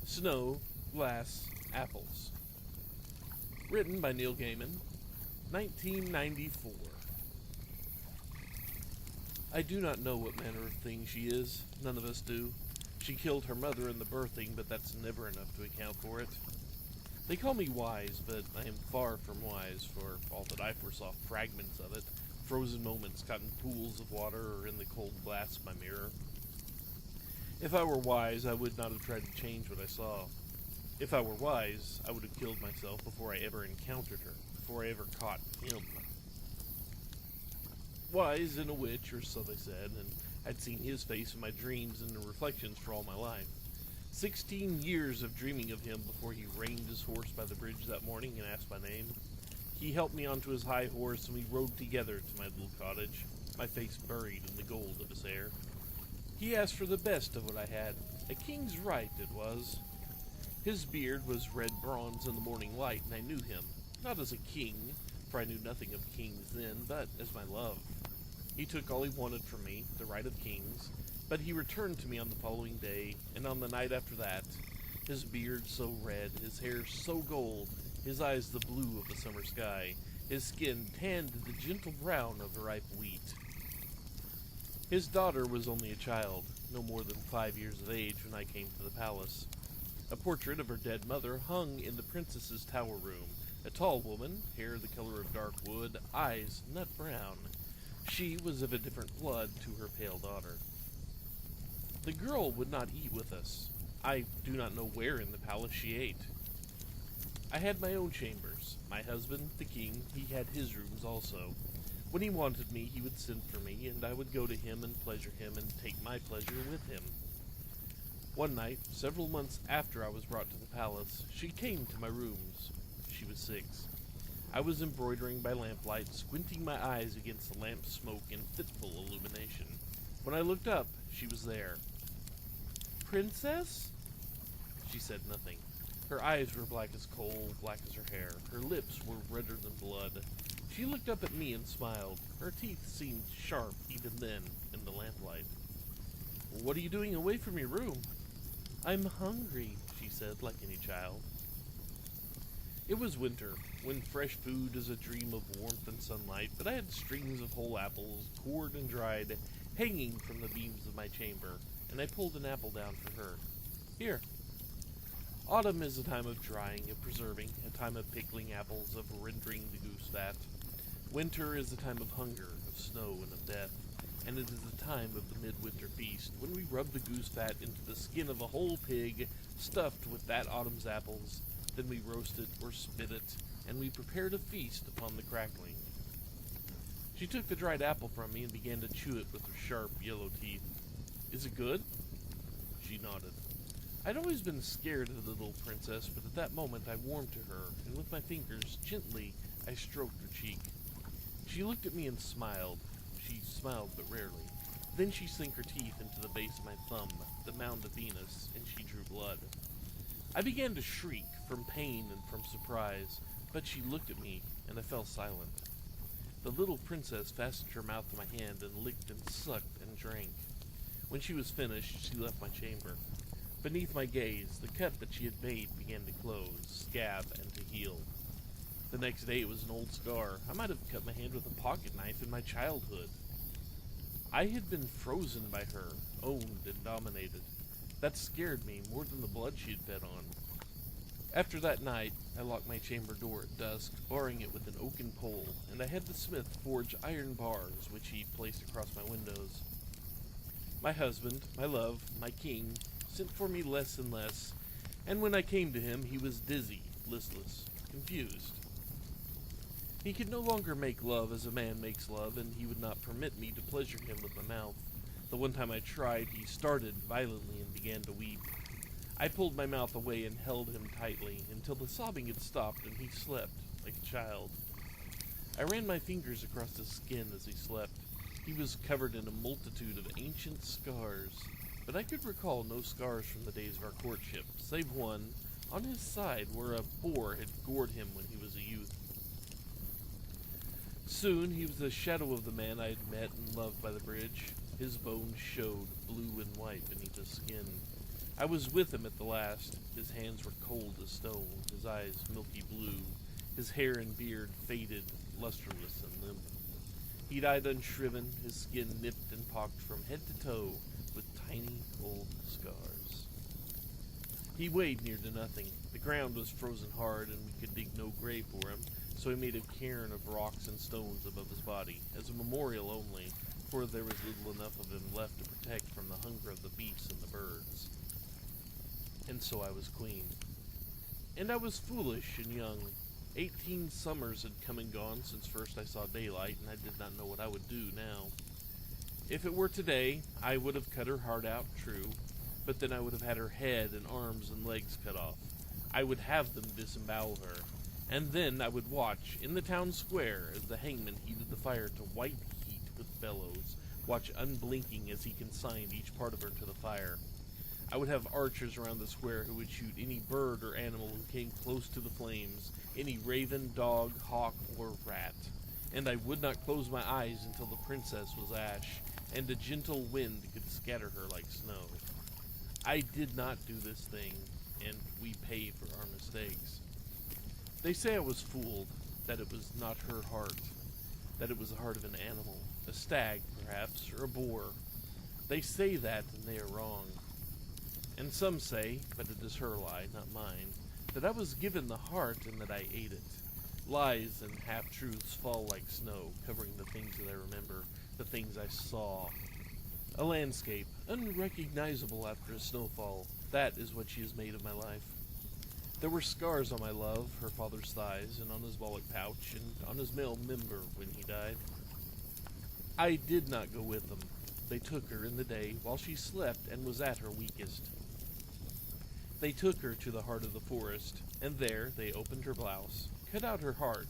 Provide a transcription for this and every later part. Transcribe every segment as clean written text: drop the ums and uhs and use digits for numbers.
Snow, Glass, Apples. Written by Neil Gaiman, 1994. I do not know what manner of thing she is. None of us do. She killed her mother in the birthing, but that's never enough to account for it. They call me wise, but I am far from wise, for all that I foresaw fragments of it, frozen moments caught in pools of water or in the cold glass of my mirror. If I were wise, I would not have tried to change what I saw. If I were wise, I would have killed myself before I ever encountered her, before I ever caught him. Wise and a witch, or so they said, and I'd seen his face in my dreams and in reflections for all my life. 16 years of dreaming of him before he reined his horse by the bridge that morning and asked my name. He helped me onto his high horse, and we rode together to my little cottage, my face buried in the gold of his hair. He asked for the best of what I had. A king's right it was. His beard was red bronze in the morning light, and I knew him, not as a king, for I knew nothing of kings then, but as my love. He took all he wanted from me, the right of kings, but he returned to me on the following day, and on the night after that, his beard so red, his hair so gold, his eyes the blue of the summer sky, his skin tanned to the gentle brown of the ripe wheat. His daughter was only a child, no more than 5 years of age when I came to the palace. A portrait of her dead mother hung in the princess's tower room, a tall woman, hair the color of dark wood, eyes nut brown. She was of a different blood to her pale daughter. The girl would not eat with us. I do not know where in the palace she ate. I had my own chambers. My husband, the king, he had his rooms also. When he wanted me, he would send for me, and I would go to him and pleasure him and take my pleasure with him. One night, several months after I was brought to the palace, she came to my rooms. She was 6. I was embroidering by lamplight, squinting my eyes against the lamp smoke in fitful illumination. When I looked up, she was there. "Princess?" She said nothing. Her eyes were black as coal, black as her hair. Her lips were redder than blood. She looked up at me and smiled. Her teeth seemed sharp even then in the lamplight. "What are you doing away from your room?" "I'm hungry," she said, like any child. It was winter, when fresh food is a dream of warmth and sunlight, but I had strings of whole apples, cored and dried, hanging from the beams of my chamber, and I pulled an apple down for her. "Here." Autumn is a time of drying, of preserving, a time of pickling apples, of rendering the goose fat. Winter is a time of hunger, of snow, and of death, and it is the time of the midwinter feast, when we rub the goose fat into the skin of a whole pig, stuffed with that autumn's apples. Then we roast it or spit it, and we prepared a feast upon the crackling. She took the dried apple from me and began to chew it with her sharp, yellow teeth. "Is it good?" She nodded. I'd always been scared of the little princess, but at that moment I warmed to her, and with my fingers, gently, I stroked her cheek. She looked at me and smiled. She smiled but rarely. Then she sank her teeth into the base of my thumb, the mound of Venus, and she drew blood. I began to shriek from pain and from surprise, but she looked at me, and I fell silent. The little princess fastened her mouth to my hand and licked and sucked and drank. When she was finished, she left my chamber. Beneath my gaze, the cut that she had made began to close, scab, and to heal. The next day it was an old scar. I might have cut my hand with a pocket knife in my childhood. I had been frozen by her, owned and dominated. That scared me more than the blood she had fed on. After that night, I locked my chamber door at dusk, barring it with an oaken pole, and I had the smith forge iron bars, which he placed across my windows. My husband, my love, my king, sent for me less and less, and when I came to him, he was dizzy, listless, confused. He could no longer make love as a man makes love, and he would not permit me to pleasure him with my mouth. The one time I tried, he started violently and began to weep. I pulled my mouth away and held him tightly, until the sobbing had stopped and he slept, like a child. I ran my fingers across his skin as he slept. He was covered in a multitude of ancient scars, but I could recall no scars from the days of our courtship, save one, on his side, where a boar had gored him when he was a youth. Soon he was the shadow of the man I had met and loved by the bridge. His bones showed blue and white beneath his skin. I was with him at the last. His hands were cold as stone, his eyes milky blue, his hair and beard faded, lustreless and limp. He died unshriven, his skin nipped and pocked from head to toe with tiny old scars. He weighed near to nothing. The ground was frozen hard, and we could dig no grave for him, so he made a cairn of rocks and stones above his body, as a memorial only, for there was little enough of him left to protect from the hunger of the beasts and the birds. And so I was queen. And I was foolish and young. 18 summers had come and gone since first I saw daylight, and I did not know what I would do now. If it were today, I would have cut her heart out, true, but then I would have had her head and arms and legs cut off. I would have them disembowel her, and then I would watch, in the town square, as the hangman heated the fire to white heat with bellows, watch unblinking as he consigned each part of her to the fire. I would have archers around the square who would shoot any bird or animal who came close to the flames, any raven, dog, hawk, or rat. And I would not close my eyes until the princess was ash, and a gentle wind could scatter her like snow. I did not do this thing, and we pay for our mistakes. They say I was fooled, that it was not her heart, that it was the heart of an animal, a stag, perhaps, or a boar. They say that, and they are wrong. And some say, but it is her lie, not mine, that I was given the heart and that I ate it. Lies and half-truths fall like snow, covering the things that I remember, the things I saw. A landscape, unrecognizable after a snowfall, that is what she has made of my life. There were scars on my love, her father's thighs, and on his bollock pouch, and on his male member when he died. I did not go with them. They took her in the day, while she slept and was at her weakest. They took her to the heart of the forest, and there they opened her blouse, cut out her heart,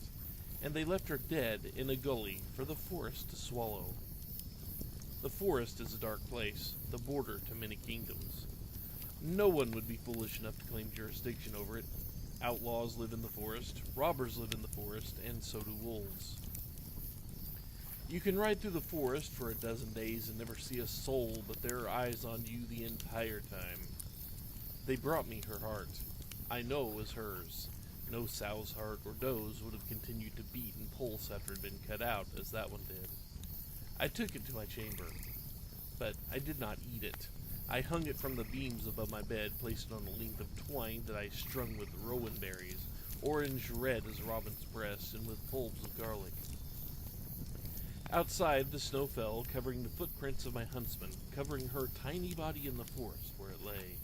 and they left her dead in a gully for the forest to swallow. The forest is a dark place, the border to many kingdoms. No one would be foolish enough to claim jurisdiction over it. Outlaws live in the forest, robbers live in the forest, and so do wolves. You can ride through the forest for a dozen days and never see a soul, but there are eyes on you the entire time. They brought me her heart. I know it was hers. No sow's heart or doe's would have continued to beat and pulse after it had been cut out, as that one did. I took it to my chamber, but I did not eat it. I hung it from the beams above my bed, placed it on a length of twine that I strung with rowan berries, orange red as robin's breast, and with bulbs of garlic. Outside, the snow fell, covering the footprints of my huntsman, covering her tiny body in the forest where it lay.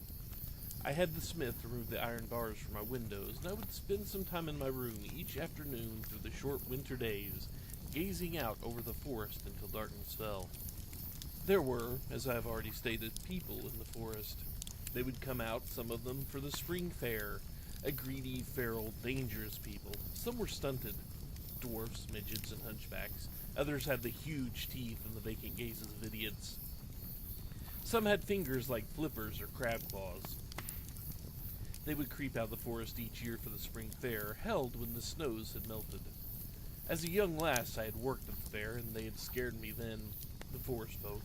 I had the smith remove the iron bars from my windows, and I would spend some time in my room each afternoon through the short winter days, gazing out over the forest until darkness fell. There were, as I have already stated, people in the forest. They would come out, some of them, for the spring fair, a greedy, feral, dangerous people. Some were stunted, dwarfs, midgets, and hunchbacks. Others had the huge teeth and the vacant gazes of idiots. Some had fingers like flippers or crab claws. They would creep out of the forest each year for the spring fair, held when the snows had melted. As a young lass I had worked at the fair, and they had scared me then, the forest folk.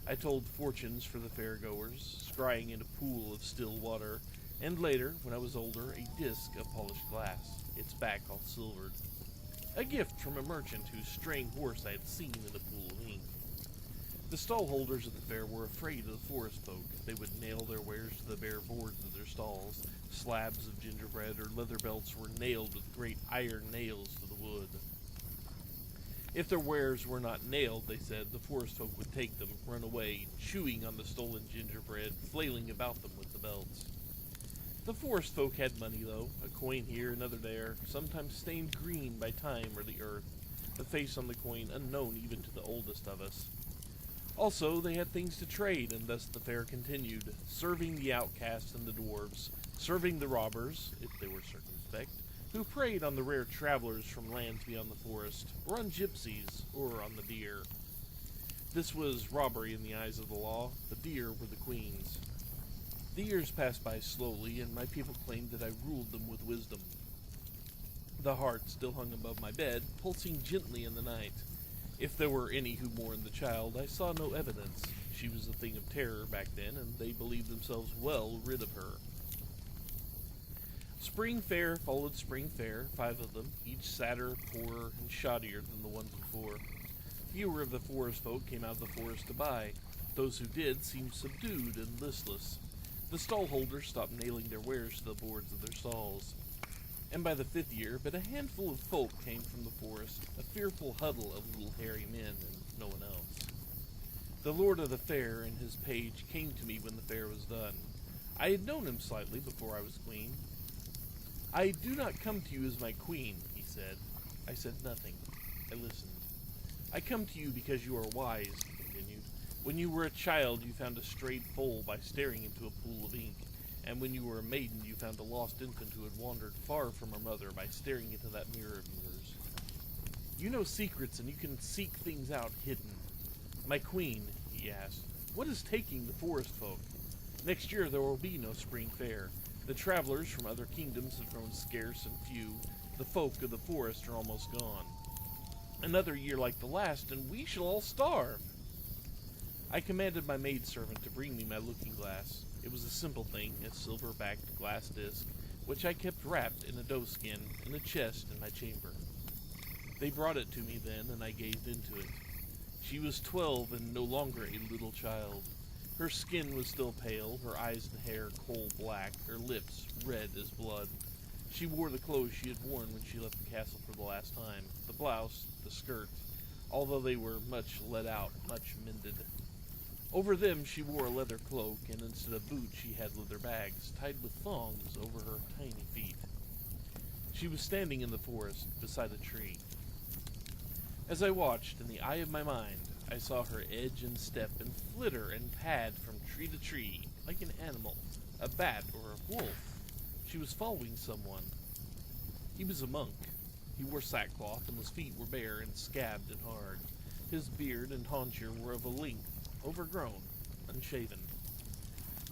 I told fortunes for the fair-goers, scrying in a pool of still water, and later, when I was older, a disc of polished glass, its back all silvered. A gift from a merchant whose straying horse I had seen in a pool of ink. The stall-holders at the fair were afraid of the forest folk. They would nail their wares to the bare boards of their stalls. Slabs of gingerbread or leather belts were nailed with great iron nails to the wood. If their wares were not nailed, they said, the forest folk would take them, run away, chewing on the stolen gingerbread, flailing about them with the belts. The forest folk had money, though, a coin here, another there, sometimes stained green by time or the earth, the face on the coin unknown even to the oldest of us. Also, they had things to trade, and thus the fair continued, serving the outcasts and the dwarves, serving the robbers, if they were circumspect, who preyed on the rare travelers from lands beyond the forest, or on gypsies, or on the deer. This was robbery in the eyes of the law. The deer were the queens. The years passed by slowly, and my people claimed that I ruled them with wisdom. The heart still hung above my bed, pulsing gently in the night. If there were any who mourned the child, I saw no evidence. she was a thing of terror back then, and they believed themselves well rid of her. Spring fair followed spring fair, 5 of them, each sadder, poorer, and shoddier than the ones before. Fewer of the forest folk came out of the forest to buy. Those who did seemed subdued and listless. The stallholders stopped nailing their wares to the boards of their stalls. And by the 5th year, but a handful of folk came from the forest, a fearful huddle of little hairy men and no one else. The lord of the fair and his page came to me when the fair was done. I had known him slightly before I was queen. "I do not come to you as my queen," he said. I said nothing. I listened. "I come to you because you are wise," he continued. "When you were a child, you found a strayed foal by staring into a pool of ink. And when you were a maiden, you found a lost infant who had wandered far from her mother by staring into that mirror of yours. You know secrets, and you can seek things out hidden. My queen," he asked, "what is taking the forest folk? Next year there will be no spring fair. The travelers from other kingdoms have grown scarce and few. The folk of the forest are almost gone. Another year like the last, and we shall all starve." I commanded my maidservant to bring me my looking-glass. It was a simple thing, a silver-backed glass disc, which I kept wrapped in a doeskin in a chest in my chamber. They brought it to me then, and I gazed into it. She was 12 and no longer a little child. Her skin was still pale, her eyes and hair coal-black, her lips red as blood. She wore the clothes she had worn when she left the castle for the last time, the blouse, the skirt, although they were much let out, much mended. Over them she wore a leather cloak, and instead of boots she had leather bags, tied with thongs over her tiny feet. She was standing in the forest, beside a tree. As I watched, in the eye of my mind, I saw her edge and step and flitter and pad from tree to tree, like an animal, a bat or a wolf. She was following someone. He was a monk. He wore sackcloth, and his feet were bare and scabbed and hard. His beard and tonsure were of a length, overgrown, unshaven.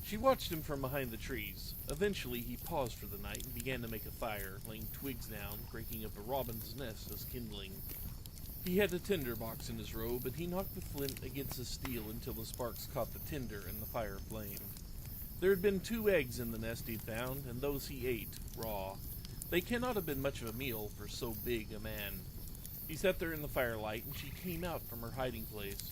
She watched him from behind the trees. Eventually he paused for the night and began to make a fire, laying twigs down, breaking up a robin's nest as kindling. He had a tinder box in his robe, and he knocked the flint against the steel until the sparks caught the tinder and the fire flamed. There had been 2 eggs in the nest he'd found, and those he ate, raw. They cannot have been much of a meal for so big a man. He sat there in the firelight, and she came out from her hiding place.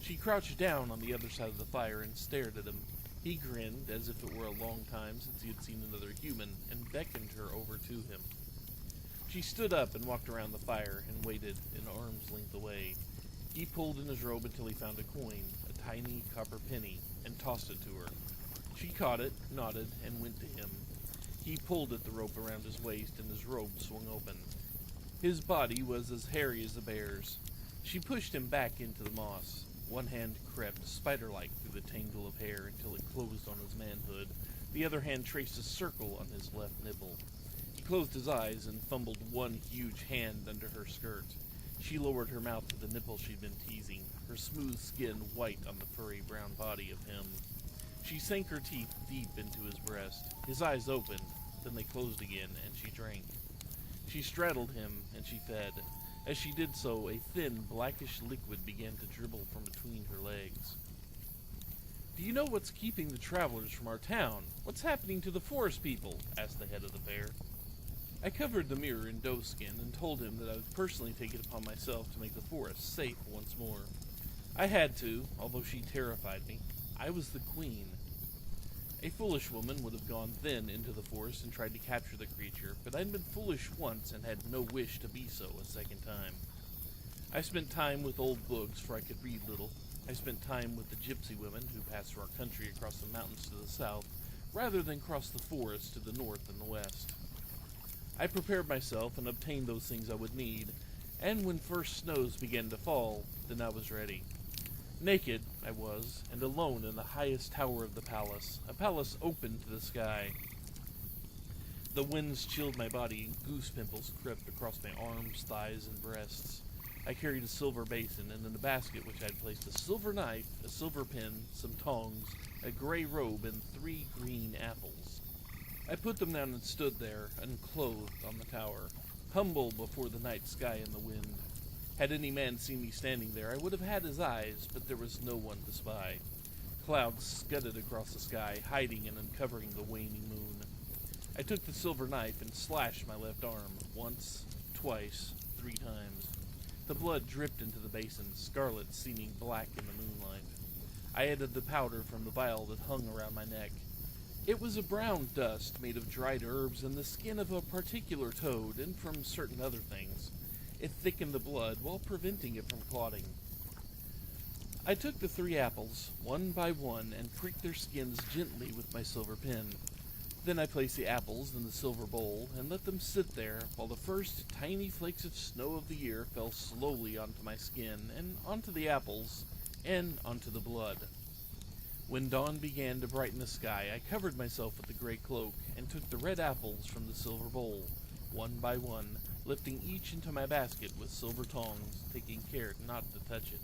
She crouched down on the other side of the fire and stared at him. He grinned, as if it were a long time since he had seen another human, and beckoned her over to him. She stood up and walked around the fire and waited an arm's length away. He pulled in his robe until he found a coin, a tiny copper penny, and tossed it to her. She caught it, nodded, and went to him. He pulled at the rope around his waist, and his robe swung open. His body was as hairy as a bear's. She pushed him back into the moss. One hand crept, spider-like, through the tangle of hair until it closed on his manhood. The other hand traced a circle on his left nipple. He closed his eyes and fumbled one huge hand under her skirt. She lowered her mouth to the nipple she'd been teasing, her smooth skin white on the furry brown body of him. She sank her teeth deep into his breast. His eyes opened, then they closed again, and she drank. She straddled him, and she fed. As she did so, a thin, blackish liquid began to dribble from between her legs. "Do you know what's keeping the travelers from our town? What's happening to the forest people?" asked the head of the fair. I covered the mirror in doeskin and told him that I would personally take it upon myself to make the forest safe once more. I had to, although she terrified me. I was the queen. A foolish woman would have gone then into the forest and tried to capture the creature, but I'd been foolish once and had no wish to be so a second time. I spent time with old books, for I could read little. I spent time with the gypsy women who passed through our country across the mountains to the south, rather than cross the forest to the north and the west. I prepared myself and obtained those things I would need, and when first snows began to fall, then I was ready. Naked I was, and alone in the highest tower of the palace, a palace open to the sky. The winds chilled my body, and goose pimples crept across my arms, thighs, and breasts. I carried a silver basin, and in the basket which I had placed a silver knife, a silver pen, some tongs, a gray robe, and 3 green apples. I put them down and stood there, unclothed, on the tower, humble before the night sky and the wind. Had any man seen me standing there, I would have had his eyes, but there was no one to spy. Clouds scudded across the sky, hiding and uncovering the waning moon. I took the silver knife and slashed my left arm, once, twice, 3 times. The blood dripped into the basin, scarlet seeming black in the moonlight. I added the powder from the vial that hung around my neck. It was a brown dust made of dried herbs and the skin of a particular toad, and from certain other things. It thickened the blood while preventing it from clotting. I took the 3 apples, one by one, and pricked their skins gently with my silver pen. Then I placed the apples in the silver bowl and let them sit there while the first tiny flakes of snow of the year fell slowly onto my skin and onto the apples and onto the blood. When dawn began to brighten the sky, I covered myself with the gray cloak and took the red apples from the silver bowl, one by one, lifting each into my basket with silver tongs, taking care not to touch it.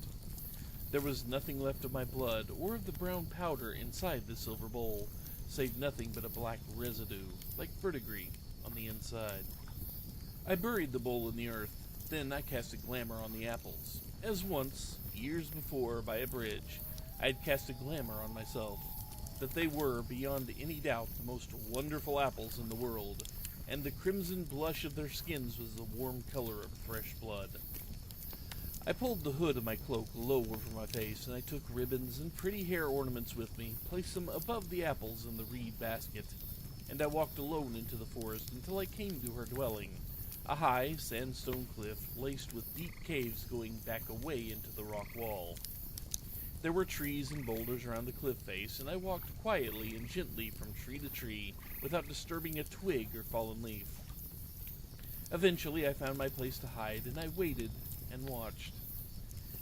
There was nothing left of my blood or of the brown powder inside the silver bowl, save nothing but a black residue, like verdigris, on the inside. I buried the bowl in the earth, then I cast a glamour on the apples, as once, years before, by a bridge, I had cast a glamour on myself, that they were, beyond any doubt, the most wonderful apples in the world, and the crimson blush of their skins was the warm color of fresh blood. I pulled the hood of my cloak low over my face, and I took ribbons and pretty hair ornaments with me, placed them above the apples in the reed basket, and I walked alone into the forest until I came to her dwelling, a high sandstone cliff laced with deep caves going back away into the rock wall. There were trees and boulders around the cliff face, and I walked quietly and gently from tree to tree without disturbing a twig or fallen leaf. Eventually I found my place to hide, and I waited and watched.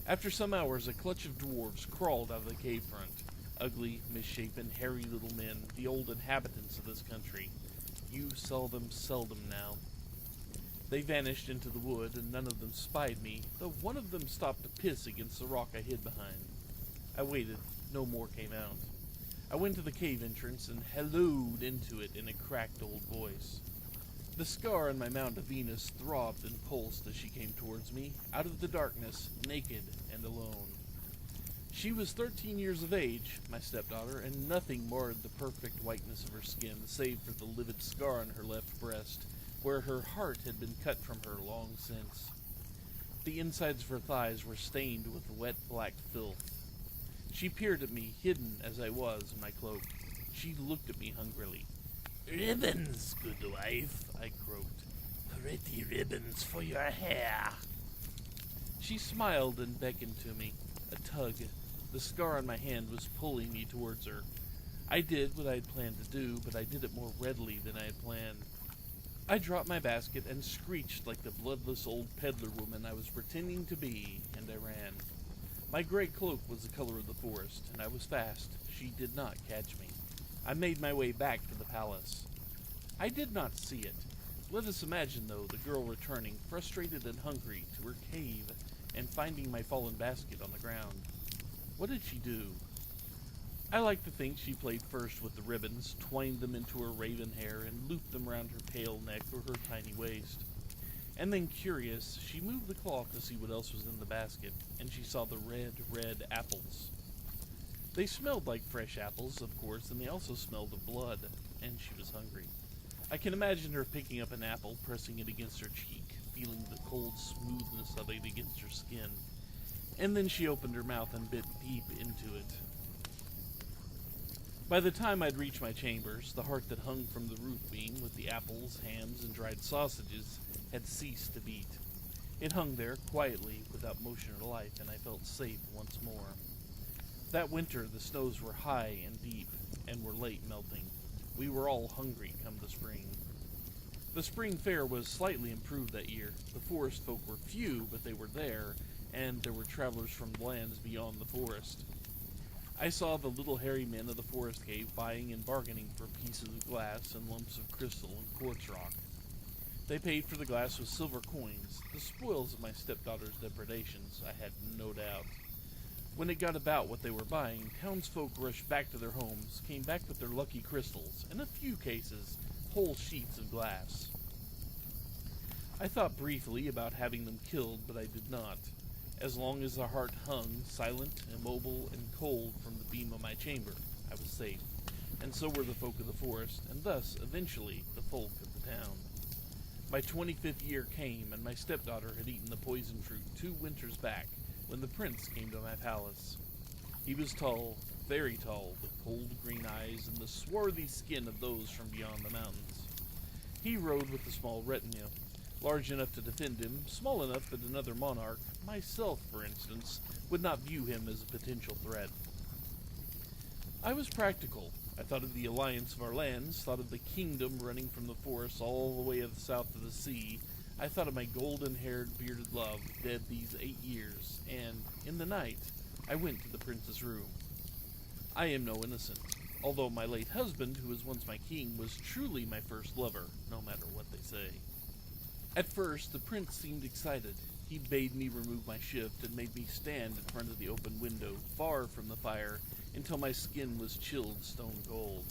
After some hours, a clutch of dwarves crawled out of the cave front. Ugly, misshapen, hairy little men, the old inhabitants of this country. You saw them seldom now. They vanished into the wood, and none of them spied me, though one of them stopped to piss against the rock I hid behind. I waited. No more came out. I went to the cave entrance and hallooed into it in a cracked old voice. The scar on my Mount of Venus throbbed and pulsed as she came towards me, out of the darkness, naked and alone. She was 13 years of age, my stepdaughter, and nothing marred the perfect whiteness of her skin, save for the livid scar on her left breast, where her heart had been cut from her long since. The insides of her thighs were stained with wet black filth. She peered at me, hidden as I was in my cloak. She looked at me hungrily. "Ribbons, good wife," I croaked. "Pretty ribbons for your hair." She smiled and beckoned to me. A tug. The scar on my hand was pulling me towards her. I did what I had planned to do, but I did it more readily than I had planned. I dropped my basket and screeched like the bloodless old peddler woman I was pretending to be, and I ran. My gray cloak was the color of the forest, and I was fast. She did not catch me. I made my way back to the palace. I did not see it. Let us imagine, though, the girl returning, frustrated and hungry, to her cave, and finding my fallen basket on the ground. What did she do? I like to think she played first with the ribbons, twined them into her raven hair, and looped them round her pale neck or her tiny waist. And then, curious, she moved the cloth to see what else was in the basket, and she saw the red apples. They smelled like fresh apples, of course, and they also smelled of blood, and she was hungry. I can imagine her picking up an apple, pressing it against her cheek, feeling the cold smoothness of it against her skin. And then she opened her mouth and bit deep into it. By the time I'd reached my chambers, the heart that hung from the roof beam with the apples, hams, and dried sausages had ceased to beat. It hung there, quietly, without motion or life, and I felt safe once more. That winter, the snows were high and deep, and were late melting. We were all hungry come the spring. The spring fair was slightly improved that year. The forest folk were few, but they were there, and there were travelers from lands beyond the forest. I saw the little hairy men of the forest cave buying and bargaining for pieces of glass and lumps of crystal and quartz rock. They paid for the glass with silver coins, the spoils of my stepdaughter's depredations, I had no doubt. When it got about what they were buying, townsfolk rushed back to their homes, came back with their lucky crystals, and in a few cases, whole sheets of glass. I thought briefly about having them killed, but I did not. As long as the heart hung, silent, immobile, and cold from the beam of my chamber, I was safe. And so were the folk of the forest, and thus, eventually, the folk of the town. My 25th year came, and my stepdaughter had eaten the poison fruit 2 winters back, when the prince came to my palace. He was tall, very tall, with cold green eyes and the swarthy skin of those from beyond the mountains. He rode with a small retinue, large enough to defend him, small enough that another monarch, myself for instance, would not view him as a potential threat. I was practical. I thought of the alliance of our lands, thought of the kingdom running from the forest all the way south of the sea. I thought of my golden-haired, bearded love, dead these 8 years, and, in the night, I went to the prince's room. I am no innocent, although my late husband, who was once my king, was truly my first lover, no matter what they say. At first, the prince seemed excited. He bade me remove my shift and made me stand in front of the open window, far from the fire, until my skin was chilled stone cold.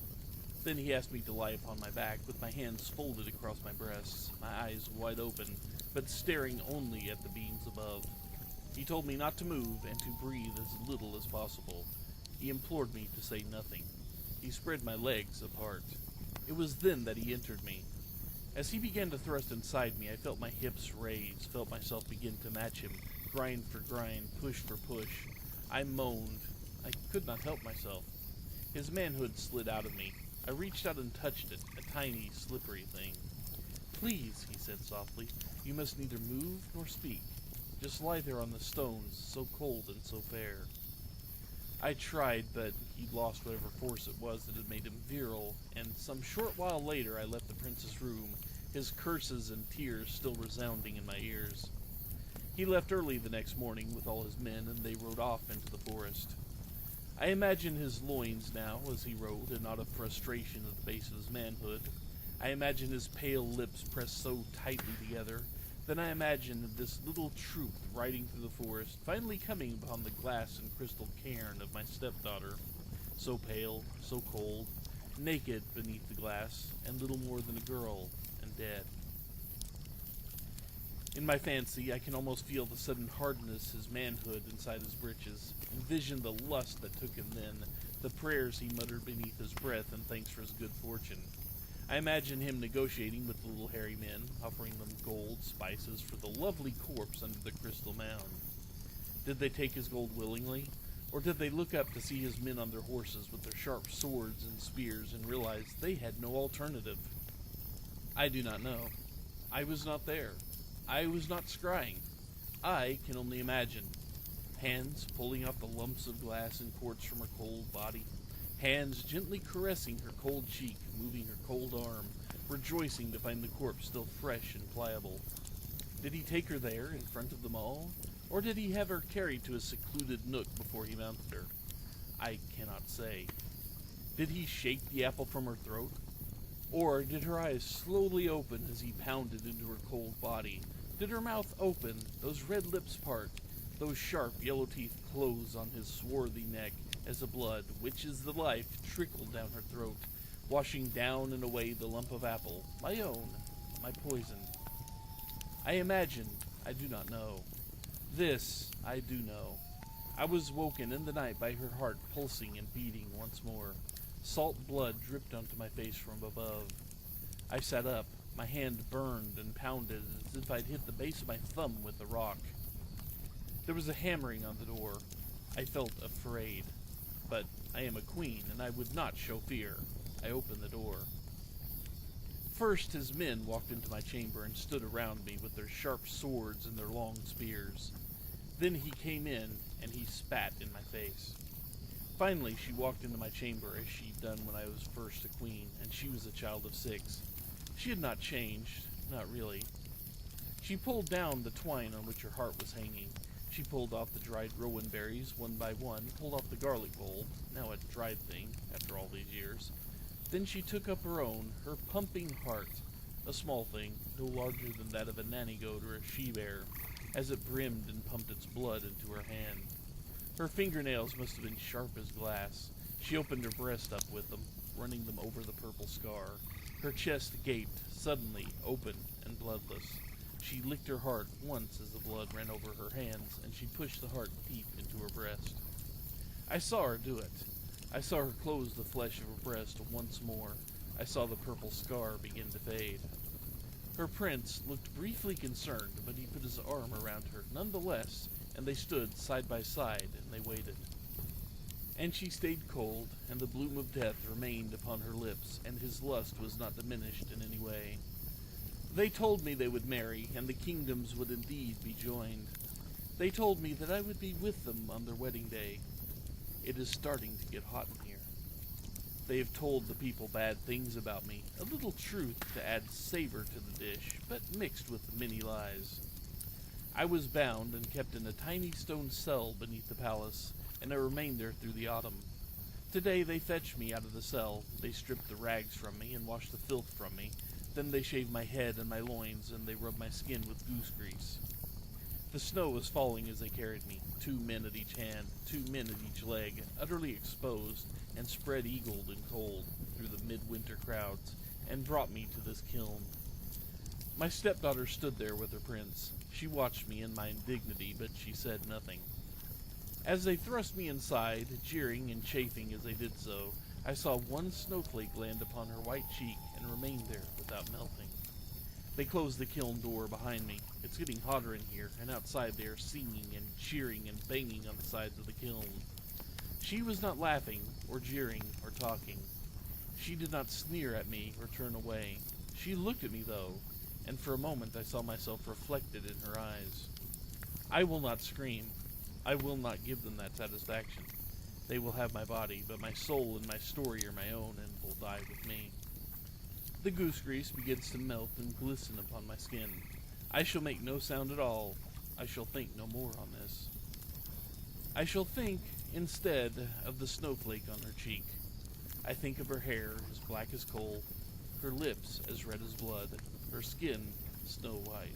Then he asked me to lie upon my back, with my hands folded across my breasts, my eyes wide open, but staring only at the beams above. He told me not to move and to breathe as little as possible. He implored me to say nothing. He spread my legs apart. It was then that he entered me. As he began to thrust inside me, I felt my hips raise, felt myself begin to match him, grind for grind, push for push. I moaned. I could not help myself. His manhood slid out of me. I reached out and touched it, a tiny, slippery thing. "Please," he said softly, "you must neither move nor speak. Just lie there on the stones, so cold and so fair." I tried, but he'd lost whatever force it was that had made him virile, and some short while later I left the prince's room, his curses and tears still resounding in my ears. He left early the next morning with all his men, and they rode off into the forest. I imagine his loins now as he rode, and not of frustration at the base of his manhood. I imagine his pale lips pressed so tightly together. Then I imagine this little troop riding through the forest, finally coming upon the glass and crystal cairn of my stepdaughter, so pale, so cold, naked beneath the glass, and little more than a girl, and dead. In my fancy, I can almost feel the sudden hardness his manhood inside his breeches, envision the lust that took him then, the prayers he muttered beneath his breath in thanks for his good fortune. I imagine him negotiating with the little hairy men, offering them gold, spices for the lovely corpse under the crystal mound. Did they take his gold willingly, or did they look up to see his men on their horses with their sharp swords and spears and realize they had no alternative? I do not know. I was not there. I was not scrying. I can only imagine. Hands pulling off the lumps of glass and quartz from her cold body. Hands gently caressing her cold cheek, moving her cold arm, rejoicing to find the corpse still fresh and pliable. Did he take her there in front of them all, or did he have her carried to a secluded nook before he mounted her? I cannot say. Did he shake the apple from her throat? Or did her eyes slowly open as he pounded into her cold body? Did her mouth open, those red lips part, those sharp yellow teeth close on his swarthy neck, as the blood, which is the life, trickled down her throat, washing down and away the lump of apple, my own, my poison? I imagine, I do not know. This I do know. I was woken in the night by her heart pulsing and beating once more. Salt blood dripped onto my face from above. I sat up, my hand burned and pounded as if I'd hit the base of my thumb with a rock. There was a hammering on the door. I felt afraid. But I am a queen, and I would not show fear. I opened the door. First, his men walked into my chamber and stood around me with their sharp swords and their long spears. Then he came in, and he spat in my face. Finally, she walked into my chamber as she'd done when I was first a queen, and she was a child of 6. She had not changed, not really. She pulled down the twine on which her heart was hanging. She pulled off the dried rowan berries one by one, pulled off the garlic bulb, now a dried thing after all these years. Then she took up her own, her pumping heart, a small thing, no larger than that of a nanny goat or a she-bear, as it brimmed and pumped its blood into her hand. Her fingernails must have been sharp as glass. She opened her breast up with them, running them over the purple scar. Her chest gaped, suddenly, open and bloodless. She licked her heart once as the blood ran over her hands, and she pushed the heart deep into her breast. I saw her do it. I saw her close the flesh of her breast once more. I saw the purple scar begin to fade. Her prince looked briefly concerned, but he put his arm around her nonetheless, and they stood side by side, and they waited. And she stayed cold, and the bloom of death remained upon her lips, and his lust was not diminished in any way. They told me they would marry, and the kingdoms would indeed be joined. They told me that I would be with them on their wedding day. It is starting to get hot in here. They have told the people bad things about me, a little truth to add savor to the dish, but mixed with many lies. I was bound and kept in a tiny stone cell beneath the palace, and I remained there through the autumn. Today they fetched me out of the cell. They stripped the rags from me and washed the filth from me. Then they shaved my head and my loins, and they rubbed my skin with goose grease. The snow was falling as they carried me, 2 men at each hand, 2 men at each leg, utterly exposed and spread-eagled and cold through the midwinter crowds, and brought me to this kiln. My stepdaughter stood there with her prince. She watched me in my indignity, but she said nothing. As they thrust me inside, jeering and chafing as they did so, I saw one snowflake land upon her white cheek and remain there without melting. They closed the kiln door behind me. It's getting hotter in here, and outside they are singing and cheering and banging on the sides of the kiln. She was not laughing, or jeering, or talking. She did not sneer at me or turn away. She looked at me, though, and for a moment I saw myself reflected in her eyes. I will not scream. I will not give them that satisfaction. They will have my body, but my soul and my story are my own and will die with me. The goose grease begins to melt and glisten upon my skin. I shall make no sound at all. I shall think no more on this. I shall think, instead, of the snowflake on her cheek. I think of her hair as black as coal, her lips as red as blood, her skin snow white.